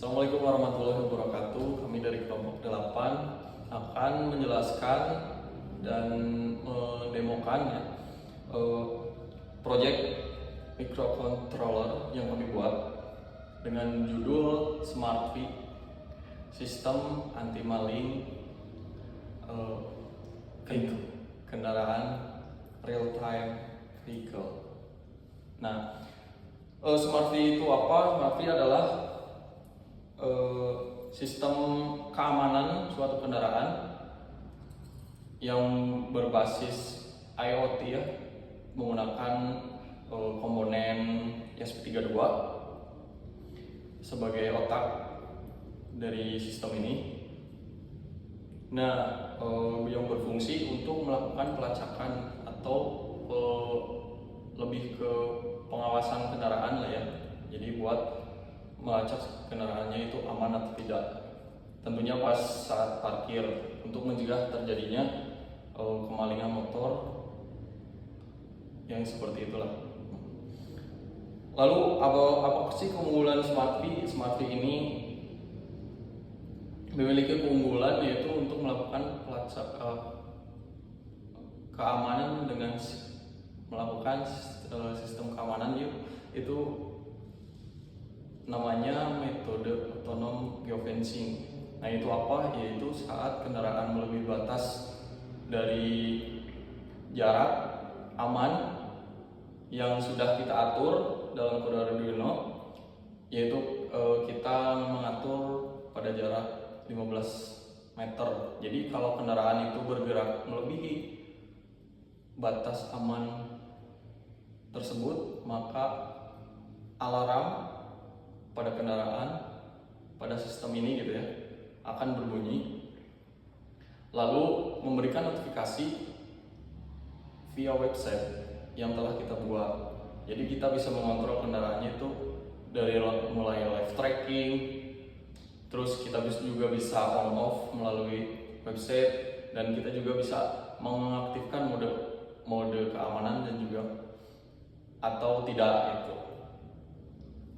Assalamualaikum warahmatullahi wabarakatuh. Kami dari kelompok 8 akan menjelaskan dan mendemokan project microcontroller yang kami buat dengan judul Smart V, sistem anti maling kendaraan real time vehicle. Nah, Smart V itu apa? Smart V adalah sistem keamanan suatu kendaraan yang berbasis IoT ya, menggunakan komponen ESP32 sebagai otak dari sistem ini. Nah, yang berfungsi untuk melakukan pelacakan atau lebih ke pengawasan kendaraan lah ya. Jadi buat melacak kendaraannya itu aman atau tidak. Tentunya pas saat parkir untuk mencegah terjadinya kemalingan motor yang seperti itulah. Lalu apa sih keunggulan Smart V? Smart V ini memiliki keunggulan yaitu untuk melakukan keamanan dengan melakukan sistem keamanan itu namanya metode otonom geofencing. Nah, itu apa? Yaitu saat kendaraan melebihi batas dari jarak aman yang sudah kita atur dalam kode Arduino, yaitu kita mengatur pada jarak 15 meter. Jadi kalau kendaraan itu bergerak melebihi batas aman tersebut, maka alarm pada kendaraan, pada sistem ini gitu ya, akan berbunyi lalu memberikan notifikasi via website yang telah kita buat. Jadi kita bisa mengontrol kendaraannya itu dari mulai live tracking, terus kita juga bisa on off melalui website, dan kita juga bisa mengaktifkan mode keamanan dan juga atau tidak itu.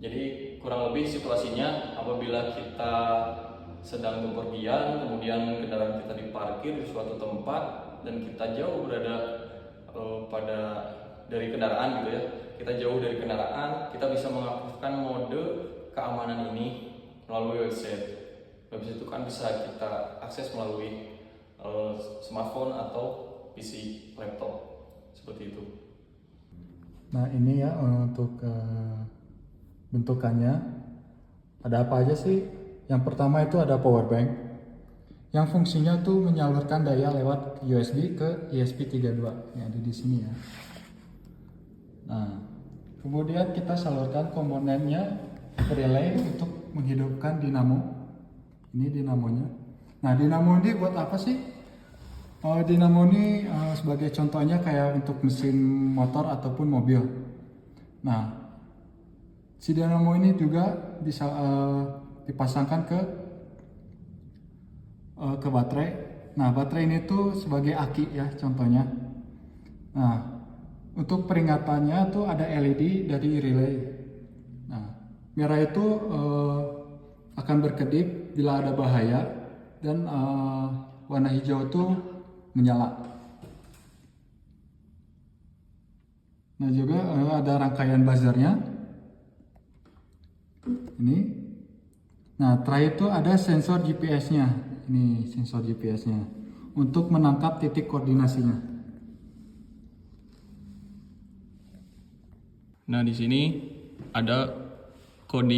Jadi kurang lebih situasinya apabila kita sedang bepergian, kemudian kendaraan kita diparkir di suatu tempat dan kita jauh berada dari kendaraan gitu ya. Kita jauh dari kendaraan, kita bisa mengaktifkan mode keamanan ini melalui website. Website itu kan bisa kita akses melalui smartphone atau PC laptop seperti itu. Nah, ini ya untuk bentukannya. Ada apa aja sih? Yang pertama itu ada power bank yang fungsinya tuh menyalurkan daya lewat USB ke ESP32 yang ada di sini ya. Nah, kemudian kita salurkan komponennya ke relay untuk menghidupkan dinamo. Ini dinamonya. Nah, dinamo ini buat apa sih? Dinamo ini sebagai contohnya kayak untuk mesin motor ataupun mobil. Nah, si dinamo ini juga bisa dipasangkan ke baterai. Nah, baterai ini tuh sebagai aki ya contohnya. Nah, untuk peringatannya tuh ada LED dari relay. Nah, merah itu akan berkedip bila ada bahaya, dan warna hijau tuh menyala. Nah, juga ada rangkaian buzzernya. Ini. Nah, terakhir itu ada sensor GPS-nya. Ini sensor GPS-nya untuk menangkap titik koordinasinya. Nah, di sini ada bukan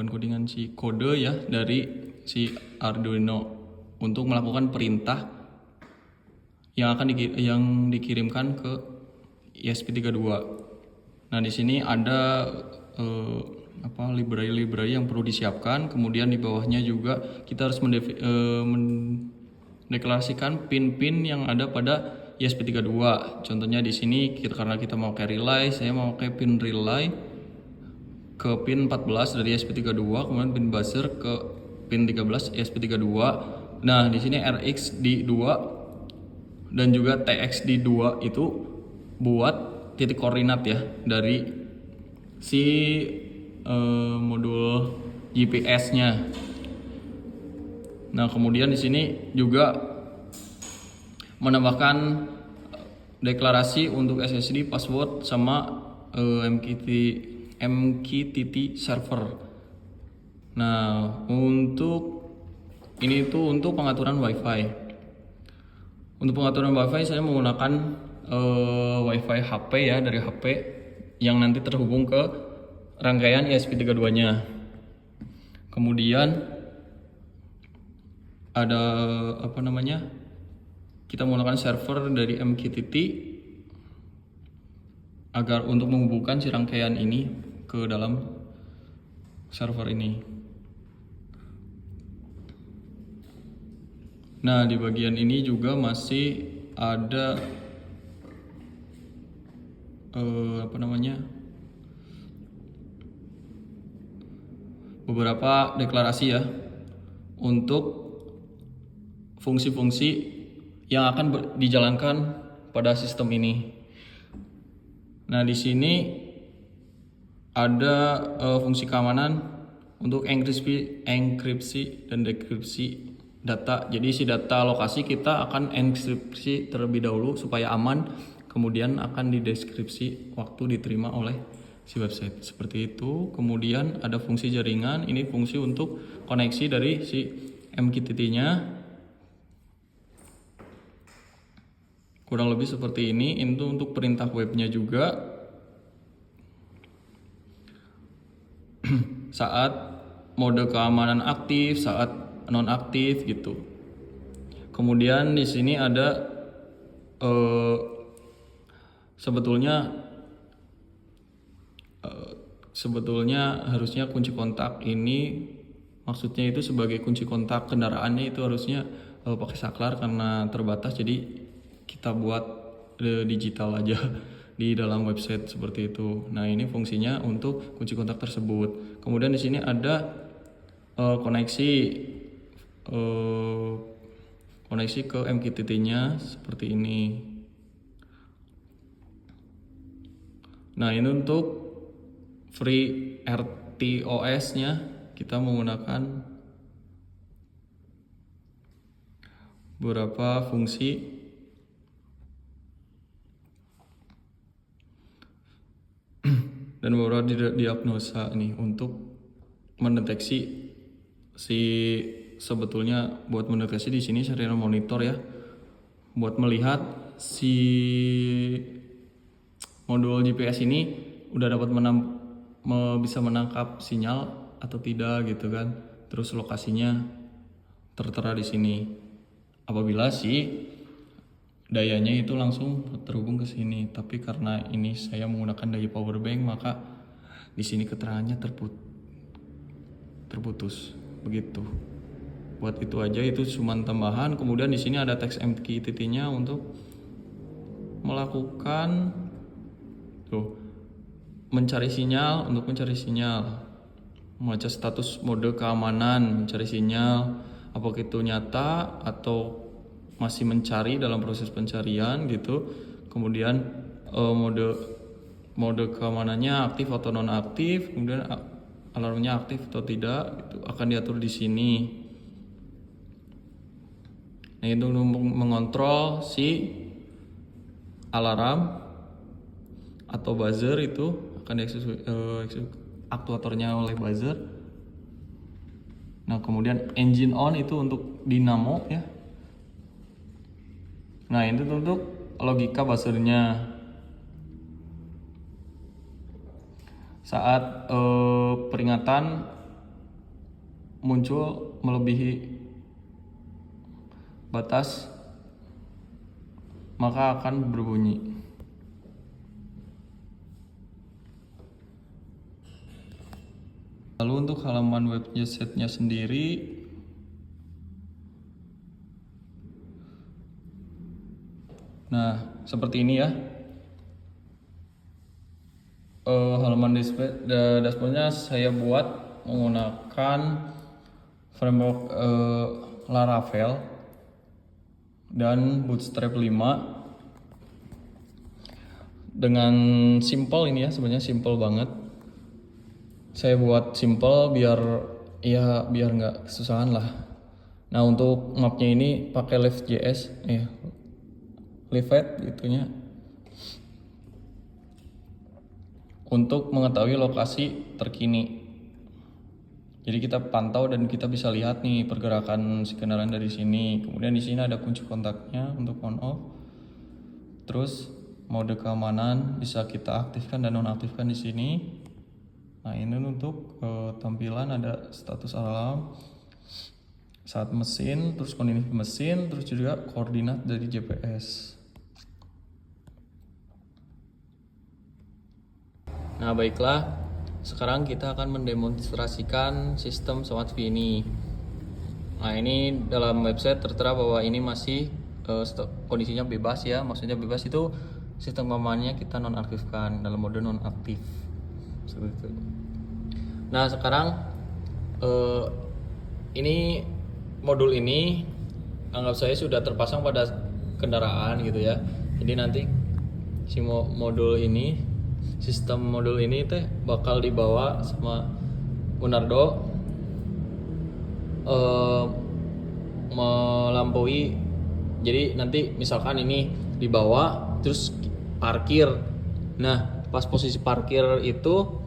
kode kode ya dari si Arduino untuk melakukan perintah yang akan dikirimkan ke ESP32. Nah, di sini ada library yang perlu disiapkan. Kemudian di bawahnya juga kita harus mendeklarasikan pin-pin yang ada pada ESP32. Contohnya di sini karena kita mau pakai relay, saya mau pakai pin relay ke pin 14 dari ESP32, kemudian pin buzzer ke pin 13 ESP32. Nah, di sini RX di 2 dan juga TX di 2 itu buat titik koordinat ya dari si modul GPS-nya. Nah, kemudian di sini juga menambahkan deklarasi untuk SSD, password, sama MQTT server. Nah, untuk ini tuh untuk pengaturan WiFi. Untuk pengaturan WiFi saya menggunakan WiFi HP ya, dari HP yang nanti terhubung ke rangkaian ESP32-nya. Kemudian ada kita menggunakan server dari MQTT agar untuk menghubungkan si rangkaian ini ke dalam server ini. Nah, di bagian ini juga masih ada beberapa deklarasi ya untuk fungsi-fungsi yang akan dijalankan pada sistem ini. Nah, di sini ada fungsi keamanan untuk enkripsi dan dekripsi data. Jadi si data lokasi kita akan enkripsi terlebih dahulu supaya aman, kemudian akan dideskripsi waktu diterima oleh si website. Seperti itu. Kemudian ada fungsi jaringan, ini fungsi untuk koneksi dari si MQTT-nya. Kurang lebih seperti ini. Itu untuk perintah webnya juga. Saat mode keamanan aktif, saat nonaktif gitu. Kemudian di sini ada sebetulnya harusnya kunci kontak ini, maksudnya itu sebagai kunci kontak kendaraannya itu harusnya pakai saklar karena terbatas, jadi kita buat digital aja di dalam website seperti itu. Nah, ini fungsinya untuk kunci kontak tersebut. Kemudian di sini ada koneksi ke MQTT-nya seperti ini. Nah, ini untuk free RTOS-nya kita menggunakan beberapa fungsi. Dan beberapa diagnosa nih untuk mendeteksi sebetulnya buat mendeteksi di sini serial monitor ya, buat melihat si modul GPS ini udah dapat bisa menangkap sinyal atau tidak gitu kan. Terus lokasinya tertera di sini. Apabila si dayanya itu langsung terhubung ke sini, tapi karena ini saya menggunakan daya power bank, maka di sini keterangannya terputus begitu. Buat itu aja, itu cuma tambahan. Kemudian di sini ada teks MQTT-nya untuk melakukan mencari sinyal, membaca status mode keamanan, mencari sinyal apakah itu nyata atau masih mencari dalam proses pencarian gitu. Kemudian mode keamanannya aktif atau non aktif, kemudian alarmnya aktif atau tidak, itu akan diatur di sini. Nah, itu untuk mengontrol si alarm atau buzzer, itu akan aktuatornya oleh buzzer. Nah, kemudian engine on itu untuk dinamo ya. Nah, itu untuk logika buzzernya. Saat peringatan muncul melebihi batas, maka akan berbunyi. Lalu untuk halaman website-nya sendiri, nah seperti ini ya. Halaman dashboardnya saya buat menggunakan framework Laravel dan Bootstrap 5 dengan simple ini ya, sebenarnya simple banget. Saya buat simple biar ya biar nggak kesusahan lah. Nah untuk mapnya ini pakai Live.js, Live gitunya, untuk mengetahui lokasi terkini. Jadi kita pantau dan kita bisa lihat nih pergerakan si kendaraan dari sini. Kemudian di sini ada kunci kontaknya untuk on off. Terus mode keamanan bisa kita aktifkan dan nonaktifkan di sini. Nah ini untuk tampilan ada status alarm saat mesin, terus kondisi mesin, terus juga koordinat dari GPS. Nah baiklah, sekarang kita akan mendemonstrasikan sistem Smart V ini. Nah ini dalam website tertera bahwa ini masih kondisinya bebas ya, maksudnya bebas itu sistem keamanannya kita nonaktifkan dalam mode nonaktif seperti itu. Nah sekarang ini modul ini anggap saya sudah terpasang pada kendaraan gitu ya. Jadi nanti si modul ini, sistem modul ini teh bakal dibawa sama Gunardo melampaui. Jadi nanti misalkan ini dibawa terus parkir. Nah pas posisi parkir itu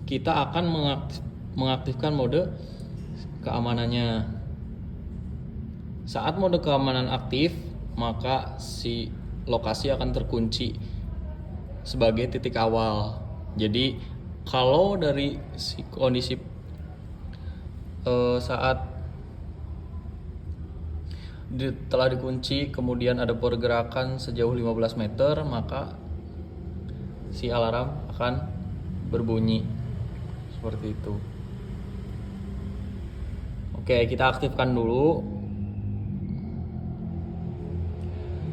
kita akan mengaktifkan mode keamanannya. Saat mode keamanan aktif, maka si lokasi akan terkunci sebagai titik awal. Jadi kalau dari si kondisi saat telah dikunci kemudian ada pergerakan sejauh 15 meter, maka si alarm akan berbunyi seperti itu. Oke, kita aktifkan dulu.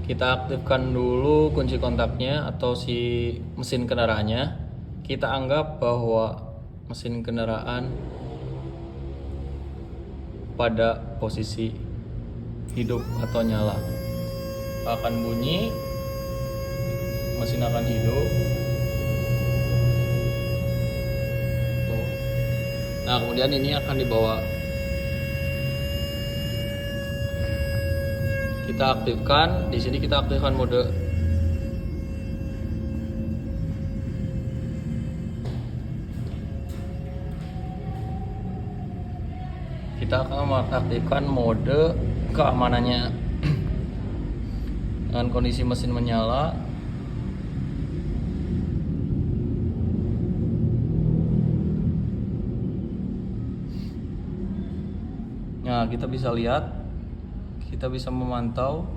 Kita aktifkan dulu kunci kontaknya atau si mesin kendaraannya. Kita anggap bahwa mesin kendaraan pada posisi hidup atau nyala. Akan bunyi, mesin akan hidup. Nah, kemudian ini akan dibawa. Kita aktifkan, di sini kita aktifkan mode keamanannya dengan kondisi mesin menyala. Nah, kita bisa lihat, kita bisa memantau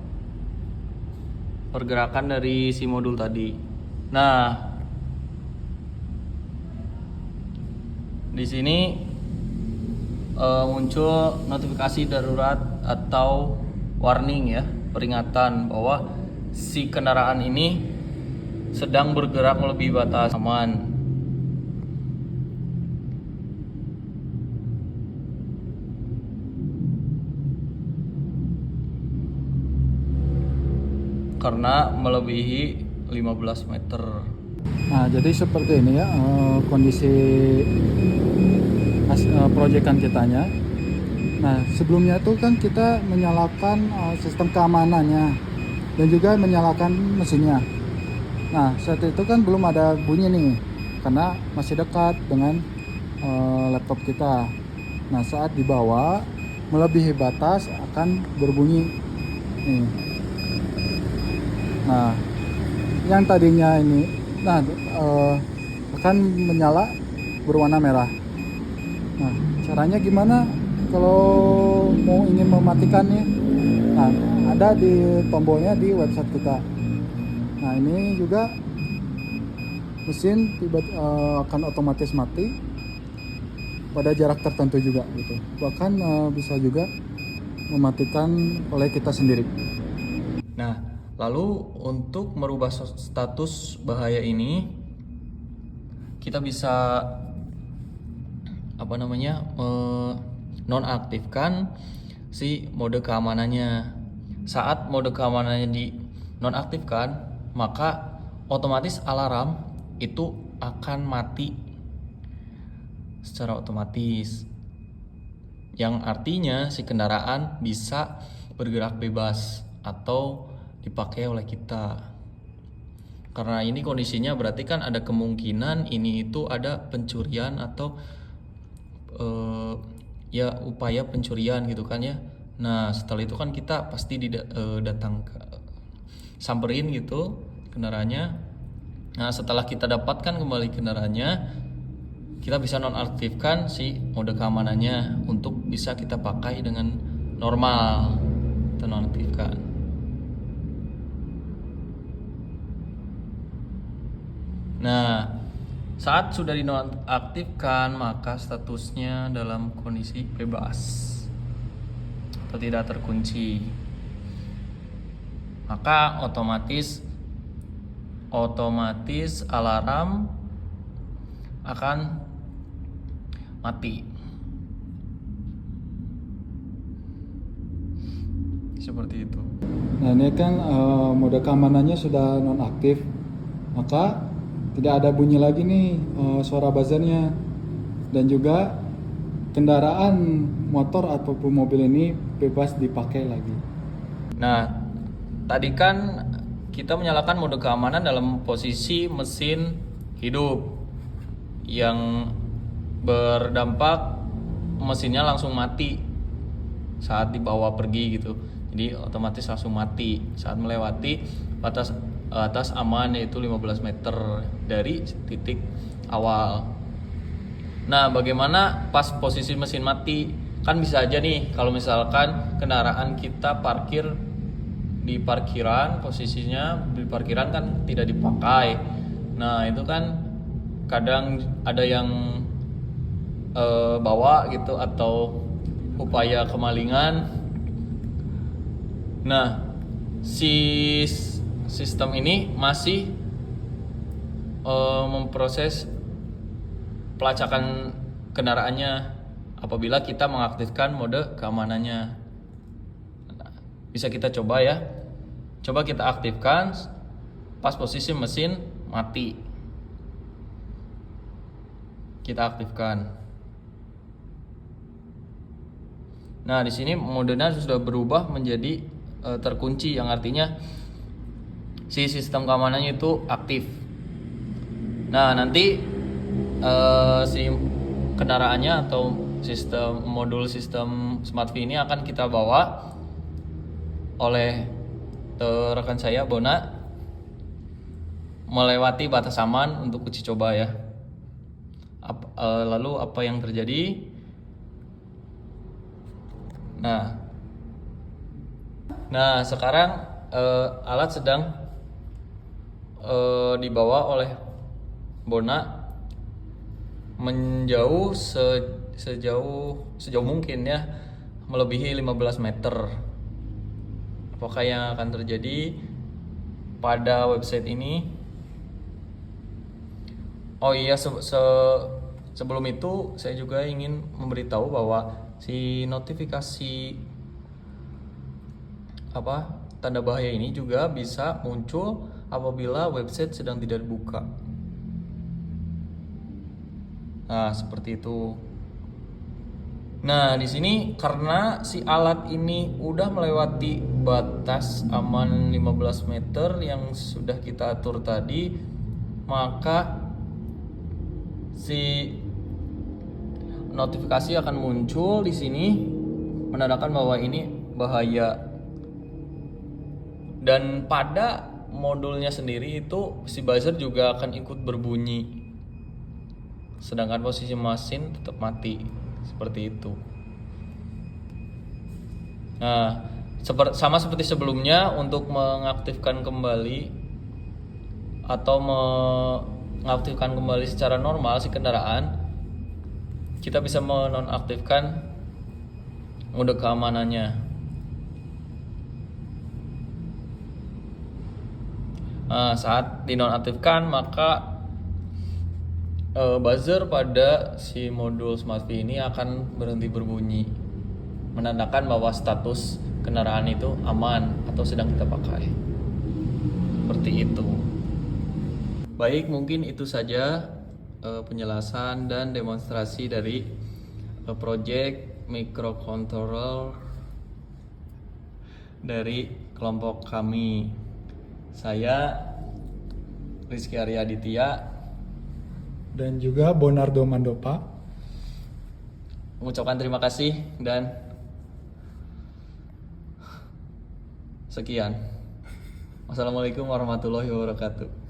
pergerakan dari si modul tadi. Nah, di sini muncul notifikasi darurat atau warning ya, peringatan bahwa si kendaraan ini sedang bergerak melebihi batas aman. Karena melebihi 15 meter. Nah, jadi seperti ini ya kondisi proyekan kitanya. Nah, sebelumnya itu kan kita menyalakan sistem keamanannya dan juga menyalakan mesinnya. Nah, saat itu kan belum ada bunyi nih karena masih dekat dengan laptop kita. Nah, saat dibawa melebihi batas akan berbunyi nih. Nah, yang tadinya ini akan menyala berwarna merah. Nah, caranya gimana kalau mau ingin mematikannya? Nah, ada di tombolnya di website kita. Nah, ini juga mesin akan otomatis mati pada jarak tertentu juga gitu. Bahkan bisa juga mematikan oleh kita sendiri. Nah, lalu untuk merubah status bahaya ini, kita bisa nonaktifkan si mode keamanannya. Saat mode keamanannya di nonaktifkan, maka otomatis alarm itu akan mati secara otomatis. yang artinya si kendaraan bisa bergerak bebas atau dipakai oleh kita. Karena ini kondisinya berarti kan ada kemungkinan ini itu ada pencurian atau ya upaya pencurian gitu kan ya. Nah setelah itu kan kita pasti datang ke samperin gitu kendaraannya. Nah setelah kita dapatkan kembali kendaraannya, kita bisa nonaktifkan si mode keamanannya untuk bisa kita pakai dengan normal. Kita nonaktifkan. Nah, saat sudah dinonaktifkan maka statusnya dalam kondisi bebas atau tidak terkunci. Maka otomatis alarm akan mati. Seperti itu. Nah ini kan mode keamanannya sudah nonaktif, maka tidak ada bunyi lagi nih suara buzzernya, dan juga kendaraan motor ataupun mobil ini bebas dipakai lagi. Nah, tadi kan kita menyalakan mode keamanan dalam posisi mesin hidup yang berdampak mesinnya langsung mati saat dibawa pergi gitu. Jadi otomatis langsung mati saat melewati batas aman yaitu 15 meter dari titik awal. Nah, bagaimana pas posisi mesin mati? Kan bisa aja nih kalau misalkan kendaraan kita parkir di parkiran, posisinya di parkiran kan tidak dipakai. Nah, itu kan kadang ada yang bawa gitu atau upaya kemalingan. Nah, si sistem ini masih memproses pelacakan kendaraannya apabila kita mengaktifkan mode keamanannya. Bisa kita coba ya. Coba kita aktifkan pas posisi mesin mati. Kita aktifkan. Nah, di sini modenya sudah berubah menjadi terkunci, yang artinya si sistem keamanannya itu aktif. Nah, nanti si kendaraannya atau modul sistem Smart V ini akan kita bawa oleh rekan saya Bona melewati batas aman untuk uji coba ya. Lalu apa yang terjadi? Nah sekarang alat sedang dibawa oleh Bona menjauh sejauh mungkin ya, melebihi 15 meter. Apakah yang akan terjadi pada website ini? Oh iya, sebelum itu saya juga ingin memberitahu bahwa si notifikasi tanda bahaya ini juga bisa muncul apabila website sedang tidak dibuka. Nah, seperti itu. Nah, di sini karena si alat ini udah melewati batas aman 15 meter yang sudah kita atur tadi, maka si notifikasi akan muncul di sini menandakan bahwa ini bahaya. Dan pada modulnya sendiri itu si buzzer juga akan ikut berbunyi. Sedangkan posisi mesin tetap mati. Seperti itu. Nah, sama seperti sebelumnya, untuk mengaktifkan kembali atau mengaktifkan kembali secara normal si kendaraan, kita bisa menonaktifkan mode keamanannya. Nah, saat dinonaktifkan maka buzzer pada si modul Smart V ini akan berhenti berbunyi, menandakan bahwa status kendaraan itu aman atau sedang kita pakai. Seperti itu. Baik, mungkin itu saja penjelasan dan demonstrasi dari project microcontroller dari kelompok kami. Saya Rizky Arya Aditya dan juga Bonardo Mandopa mengucapkan terima kasih dan sekian. Wassalamualaikum warahmatullahi wabarakatuh.